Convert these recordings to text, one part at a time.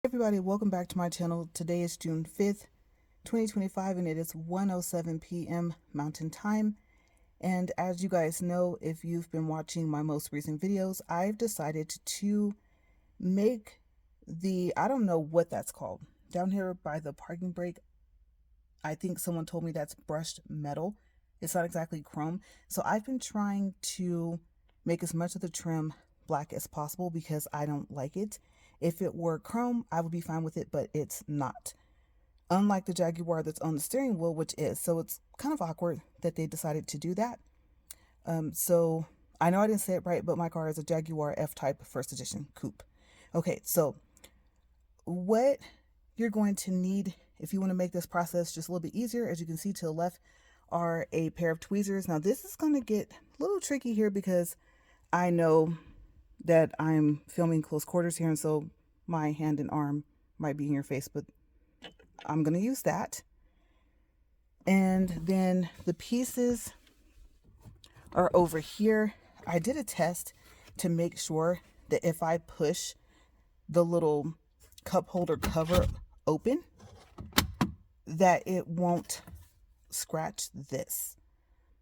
Everybody, welcome back to my channel. Today is June 5th, 2025, and it is 1:07 p.m. Mountain Time. And as you guys know, if you've been watching my most recent videos, I've decided to make I don't know what that's called. Down here by the parking brake, I think someone told me that's brushed metal. It's not exactly chrome. So I've been trying to make as much of the trim black as possible because I don't like it. If it were chrome, I would be fine with it, but it's not. Unlike the Jaguar that's on the steering wheel, which is. So it's kind of awkward that they decided to do that. So I know I didn't say it right, but my car is a Jaguar F-Type first edition coupe. Okay, so what you're going to need if you want to make this process just a little bit easier, as you can see to the left, are a pair of tweezers. Now this is going to get a little tricky here because I know that I'm filming close quarters here, and so my hand and arm might be in your face, but I'm going to use that. And then the pieces are over here. I did a test to make sure that if I push the little cup holder cover open, that it won't scratch this.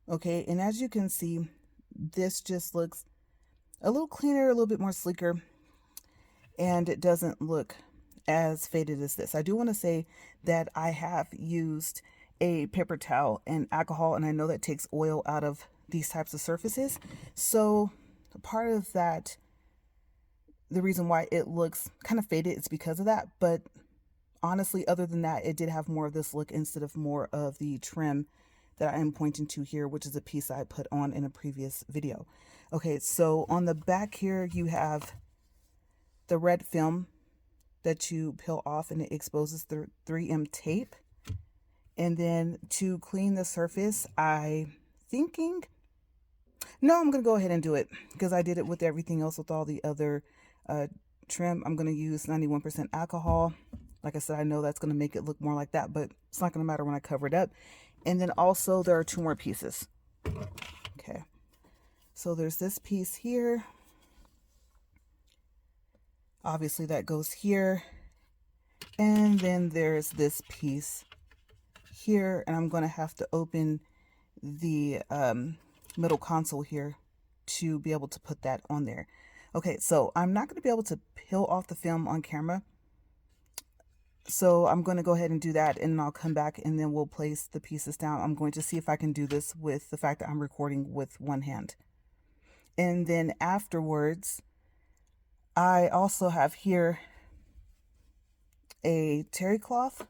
Okay, and as you can see, this just looks a little cleaner, a little bit more sleeker, and it doesn't look as faded as this. I do want to say that I have used a paper towel and alcohol, and I know that takes oil out of these types of surfaces. So part of that, the reason why it looks kind of faded is because of that. But honestly, other than that, it did have more of this look instead of more of the trim that I am pointing to here, which is a piece I put on in a previous video. Okay, so on the back here, you have the red film that you peel off, and it exposes the 3M tape. And then to clean the surface, I'm going to go ahead and do it because I did it with everything else with all the other trim. I'm going to use 91% alcohol. Like I said, I know that's going to make it look more like that, but it's not going to matter when I cover it up. And then also there are two more pieces. Okay. So there's this piece here. Obviously that goes here. And then there's this piece here. And I'm going to have to open the middle console here to be able to put that on there. Okay, so I'm not going to be able to peel off the film on camera. So I'm going to go ahead and do that, and I'll come back and then we'll place the pieces down. I'm going to see if I can do this with the fact that I'm recording with one hand. And then afterwards, I also have here a terry cloth.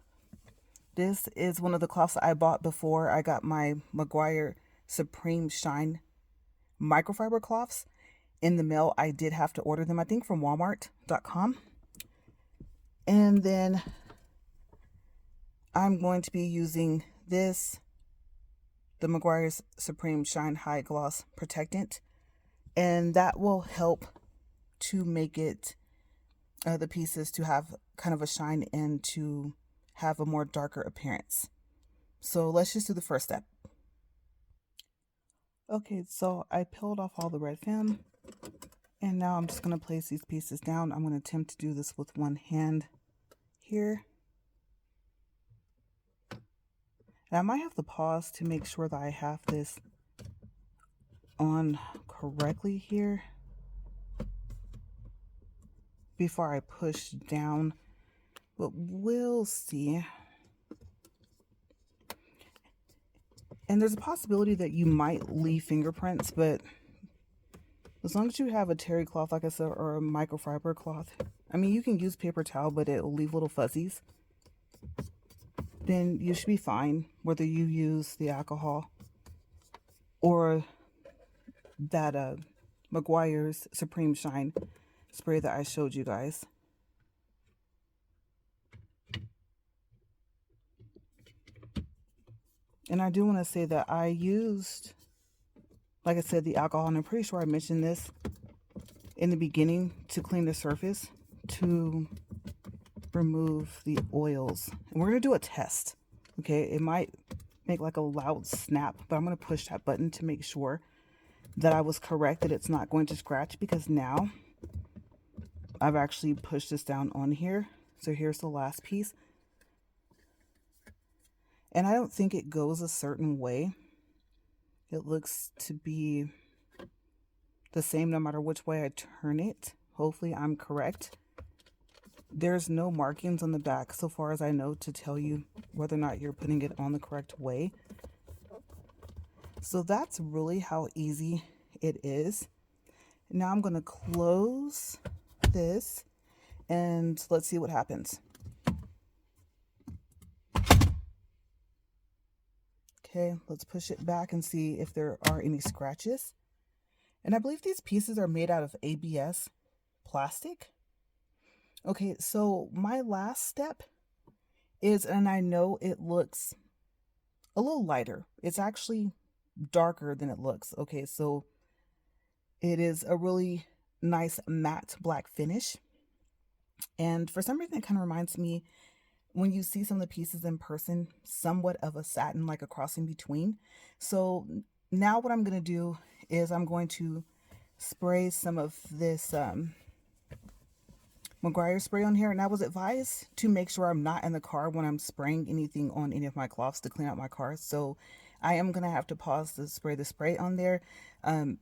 This is one of the cloths that I bought before I got my Meguiar Supreme Shine microfiber cloths in the mail. I did have to order them, I think, from Walmart.com. And then I'm going to be using this, the Meguiar's Supreme Shine High Gloss Protectant, and that will help to make it, the pieces to have kind of a shine and to have a more darker appearance. So let's just do the first step. Okay, so I peeled off all the red film, and now I'm just going to place these pieces down. I'm going to attempt to do this with one hand here. And I might have to pause to make sure that I have this on correctly here before I push down, but we'll see. And there's a possibility that you might leave fingerprints, but as long as you have a terry cloth, like I said, or a microfiber cloth, I mean, you can use paper towel, but it will leave little fuzzies. Then you should be fine, whether you use the alcohol or that Meguiar's Supreme Shine spray that I showed you guys. And I do want to say that I used, like I said, the alcohol, and I'm pretty sure I mentioned this in the beginning, to clean the surface, to remove the oils. And we're going to do a test. Okay, it might make like a loud snap, but I'm going to push that button to make sure that I was correct, that it's not going to scratch, because now I've actually pushed this down on here So here's the last piece. And I don't think it goes a certain way. It looks to be the same no matter which way I turn it. Hopefully I'm correct. There's no markings on the back so far as I know to tell you whether or not you're putting it on the correct way. So that's really how easy it is. Now I'm going to close this and let's see what happens. Okay, let's push it back and see if there are any scratches. And I believe these pieces are made out of ABS plastic. Okay, so my last step is, and I know it looks a little lighter. It's actually darker than it looks. Okay, so it is a really nice matte black finish. And for some reason, it kind of reminds me, when you see some of the pieces in person, somewhat of a satin, like a cross in between. So now what I'm going to do is I'm going to spray some of this Meguiar spray on here. And I was advised to make sure I'm not in the car when I'm spraying anything on any of my cloths to clean out my car. So I am going to have to pause to spray the spray on there. On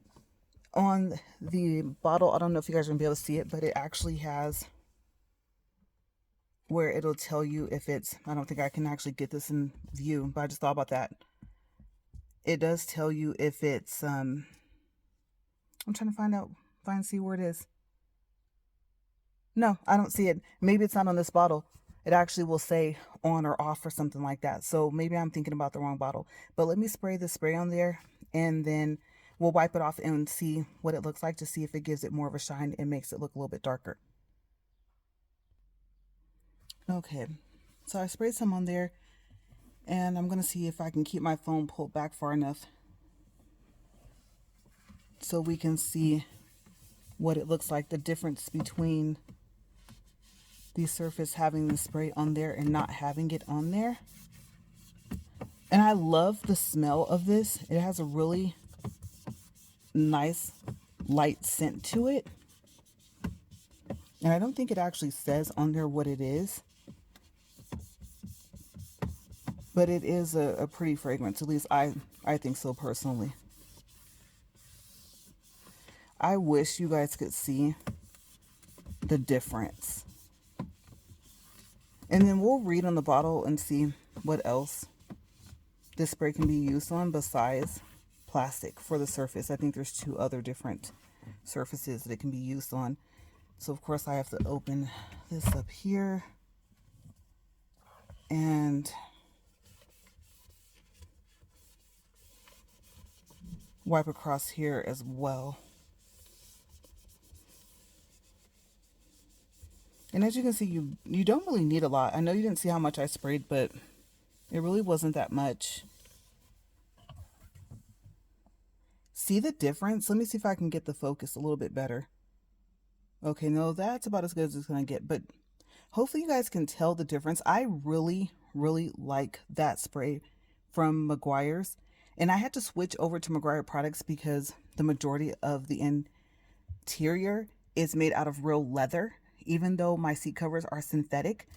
the bottle, I don't know if you guys are going to be able to see it, but it actually has where it'll tell you if it's, I don't think I can actually get this in view, but I just thought about that. It does tell you if it's, I'm trying to see where it is. No, I don't see it. Maybe it's not on this bottle. It actually will say on or off or something like that. So maybe I'm thinking about the wrong bottle. But let me spray the spray on there and then we'll wipe it off and see what it looks like to see if it gives it more of a shine and makes it look a little bit darker. Okay, so I sprayed some on there and I'm going to see if I can keep my phone pulled back far enough so we can see what it looks like, the difference between the surface having the spray on there and not having it on there. And I love the smell of this. It has a really nice light scent to it. And I don't think it actually says on there what it is. But it is a pretty fragrance. At least I think so personally. I wish you guys could see the difference. And then we'll read on the bottle and see what else this spray can be used on besides plastic for the surface. I think there's 2 other different surfaces that it can be used on. So of course I have to open this up here and wipe across here as well. And as you can see, you don't really need a lot. I know you didn't see how much I sprayed, but it really wasn't that much. See the difference? Let me see if I can get the focus a little bit better. Okay, no, that's about as good as it's going to get, but hopefully you guys can tell the difference. I really, really like that spray from Meguiar's. And I had to switch over to Meguiar products because the majority of the interior is made out of real leather, even though my seat covers are synthetic.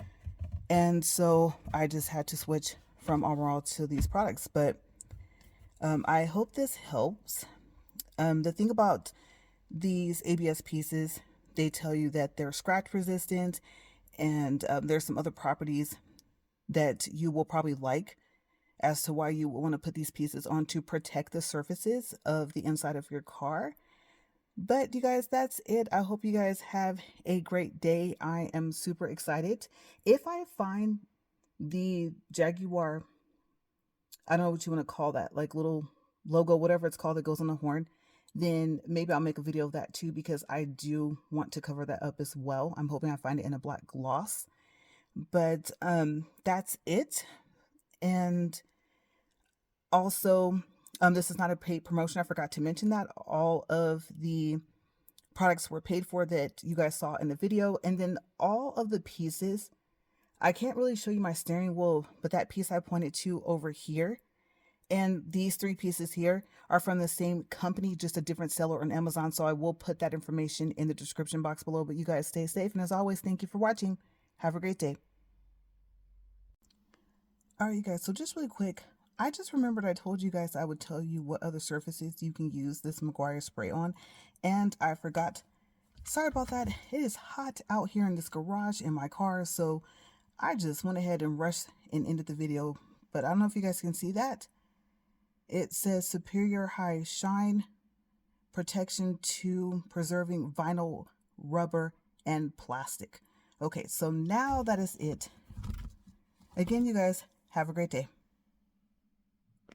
And so I just had to switch from overall to these products. But I hope this helps. The thing about these ABS pieces, they tell you that they're scratch resistant and there's some other properties that you will probably like as to why you want to put these pieces on to protect the surfaces of the inside of your car. But you guys, that's it. I hope you guys have a great day. I am super excited. If I find the Jaguar, I don't know what you want to call that, like little logo, whatever it's called that goes on the horn, then maybe I'll make a video of that too, because I do want to cover that up as well. I'm hoping I find it in a black gloss. But that's it. And also, this is not a paid promotion. I forgot to mention that. All of the products were paid for that you guys saw in the video. And then all of the pieces, I can't really show you my steering wheel, but that piece I pointed to over here and these 3 pieces here are from the same company, just a different seller on Amazon. So I will put that information in the description box below. But you guys stay safe. And as always, thank you for watching. Have a great day. All right, you guys, so just really quick, I just remembered I told you guys I would tell you what other surfaces you can use this Meguiar spray on, and I forgot. Sorry about that. It is hot out here in this garage in my car, so I just went ahead and rushed and ended the video. But I don't know if you guys can see that. It says Superior High Shine Protection to Preserving Vinyl, Rubber, and Plastic. Okay, so now that is it. Again, you guys, have a great day.